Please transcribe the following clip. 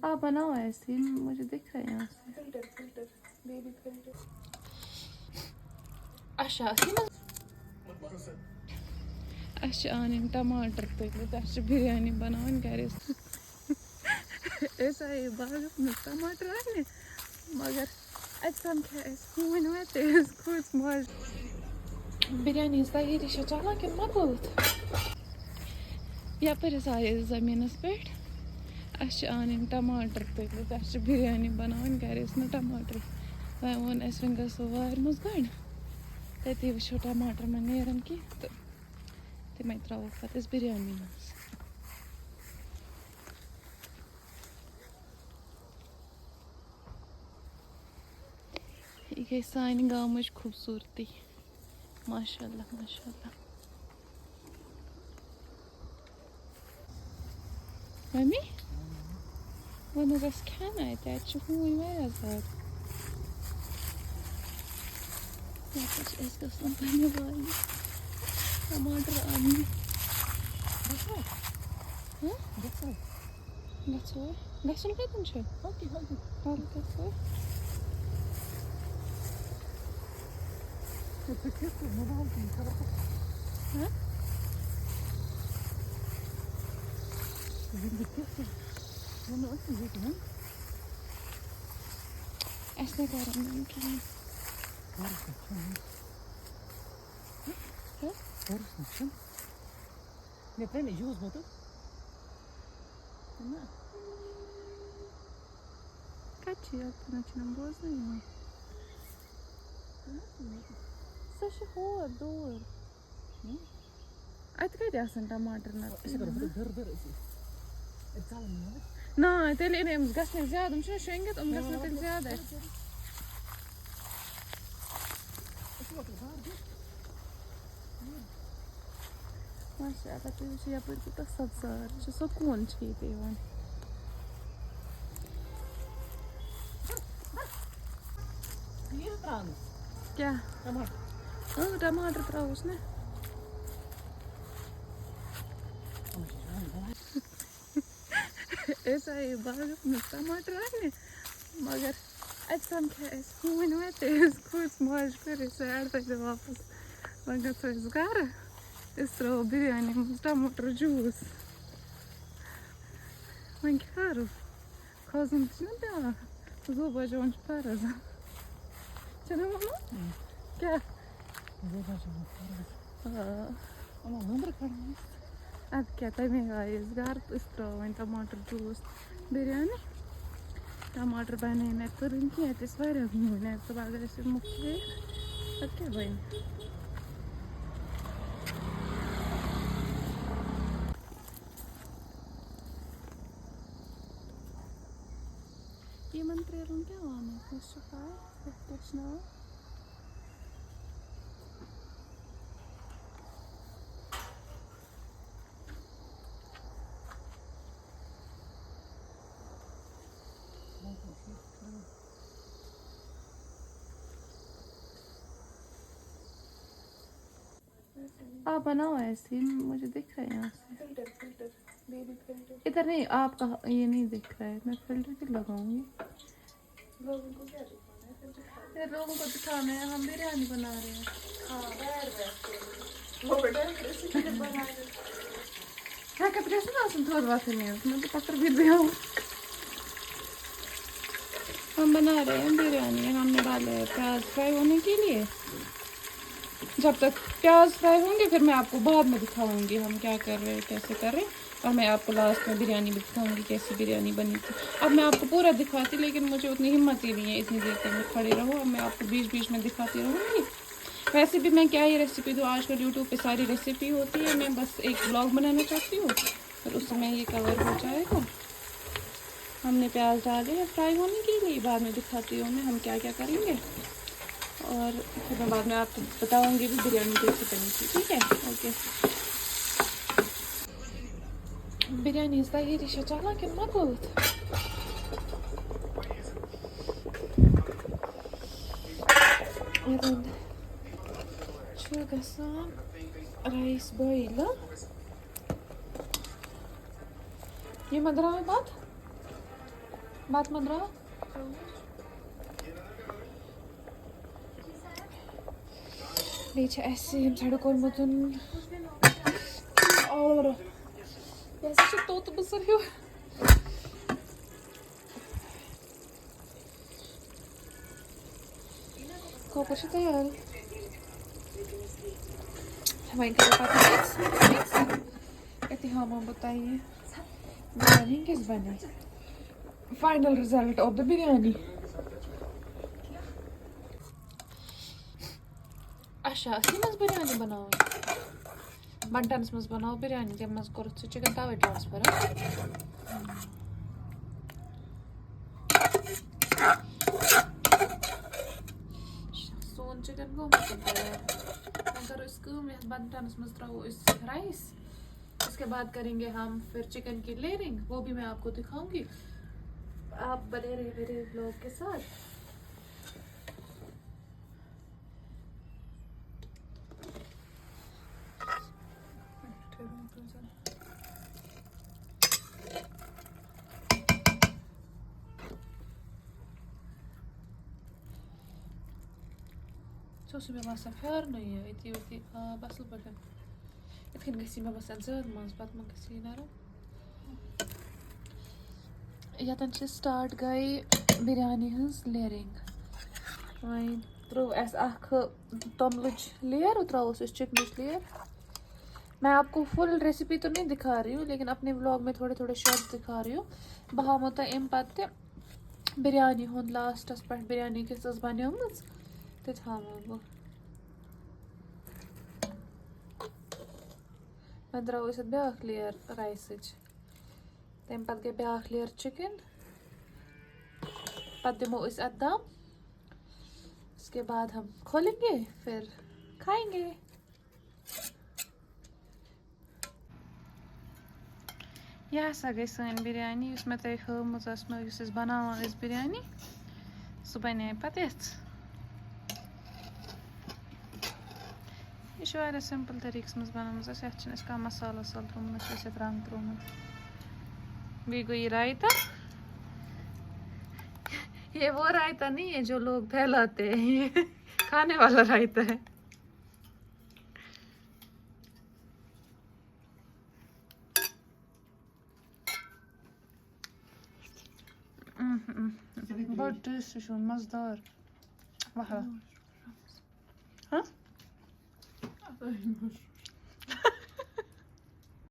आप बनाओ ऐसे ही, मुझे दिख रहा है यहाँ से। Filter baby filter. अच्छा अच्छा आने टमाटर तलित बिरयानी बनावन घर ऐसा ही बागस में टमाटर आने मगर अतम खून वत खोज मज बिरयानी तैयारी चलान कि मकलत यपर आये जमीनस पे आन टमाटर तलित बिरयानी बनावन घर टमाटर वो वोन वो गो वार मज गड़ तती वो टमाटर मा नेरान की तो तमें त्रो पे बिरयानी मज यह गई सान गाँव खूबसूरती माशाल्लाह माशाल्लाह। मम्मी वन गस खान अत हून वारिया ज्यादा पे वाली टमाटर आने गो गसन कतन ऐसे करें कहीं बोजन सह दूर अत कत टमाटर ना तेल गए ज्यादा शेंगित गए ज्यादा माशाल्लाह तुम यप कूत सब्जार सुकून क्या टमाटर त्रोस ना ऐसा ही बागस में टमाटर आने मगर अतम खून वत खोज मज कर वापस वो गो घर त्रो बिरयानी मज टमाटर जूस वो करो खोजन पे 2 बजे वन फर्ज चलो मम्मा क्या अब क्या तमें आये घर त्रो वो टमाटर जूस बिरयानी टमाटर बन तुरन की खून तो अगर मुफ्त गई अब क्या बन इन त्रेलन क्या वन आप बनाओ ऐसे ही, मुझे दिख रहा है यहाँ से। Filter baby filter. इधर नहीं, आपका ये नहीं दिख रहा है, मैं फिल्टर क्यों लगाऊंगी? लोगों को क्या दिखाना है? फिल्टर लोगों को दिखाना है हम बिरयानी बना रहे हैं। हाँ बैठ वो बेटा रेसिपी बना रहे हाँ कब कैसे ना थोड़ा बात नहीं मैं तो पत्थर भी दिया हूँ। हम बना रहे हैं बिरयानी, हमने डाले प्याज फ्राई होने के लिए। जब तक प्याज फ्राई होंगे फिर मैं आपको बाद में दिखाऊंगी हम क्या कर रहे हैं कैसे कर रहे हैं, और मैं आपको लास्ट में बिरयानी भी दिखाऊंगी कैसी बिरयानी बनी थी। अब मैं आपको पूरा दिखाती लेकिन मुझे उतनी हिम्मत ही नहीं है इतनी देर तक मैं खड़े रहो। अब मैं आपको बीच बीच में दिखाती रहूँगी। वैसे भी मैं क्या ही रेसिपी दूँ, आजकल यूट्यूब पे सारी रेसिपी होती है। मैं बस एक ब्लॉग बनाना चाहती हूँ फिर उसमें ये कवर हो जाएगा। हमने प्याज डाले हैं फ्राई होने के लिए, बाद में दिखाती हूँ मैं हम क्या क्या करेंगे और फिर मैं बाद में आपको बताऊँगी भी बिरयानी कैसे बनी थी। ठीक है ओके। बिरयानी तैयारी चलान कि मकलत गसान राइस बॉइल ये मदरा बात बात मत रहा बेच ऐसे हम साढ़े कोई मतन और ऐसे तो बसर हो को कुछ तैयार हमारे घर पास इतिहाम बताइए बिरयानी किस बने final result of the biryani अच्छा असी मज बिरयानी बनाओ बंटन्स मज बनाओ बिरयानी जब मज करो चिकन तवे ट्रांसफर सोन चिकन को अगर इसको बंटन्स मज रहो इस राइस इसके बाद करेंगे हम फिर चिकन की लेयरिंग वो भी मैं आपको दिखाऊंगी आप बने रहिए मेरे व्लॉग के साथ So su bas ferno ya iti basıl bakın. Etkin gesime bas zırmaz batman kesinara. Yatan से start गई बिरयानी हंस लेयरिंग वहीं त्रो ऐसा आख तमलुच लेयर उतराओ उस चिकन लेयर मैं आपको फुल रेसिपी तो नहीं दिखा रही हूँ लेकिन अपने व्लॉग में थोड़े थोड़े शॉर्ट्स दिखा रही हूँ बहा मत अम पत्ते बिरयानी हुंद लास्टस पे बिरयानी किस बनियोमज तो थामो बह मैं द्राव इस ब्याख लेयर राइस तम पे गई ब्याख लेयर चिकन पत दिमो इस दम उसके बाद हम खोलेंगे फिर खाएंगे यह हसा गई सन बिरयानी उसमें तक हमें बनावान इस बिरयानी सह बने पत यह सिंपल तरीके मज बनामज अत मसाला वसाल त्रोमुत रंग त्रोमुत बी गई रायता ये वो रायता नहीं है जो लोग फैलाते हैं ये खाने वाला रायता है बहुत टेस्टी मजेदार वाह हाँ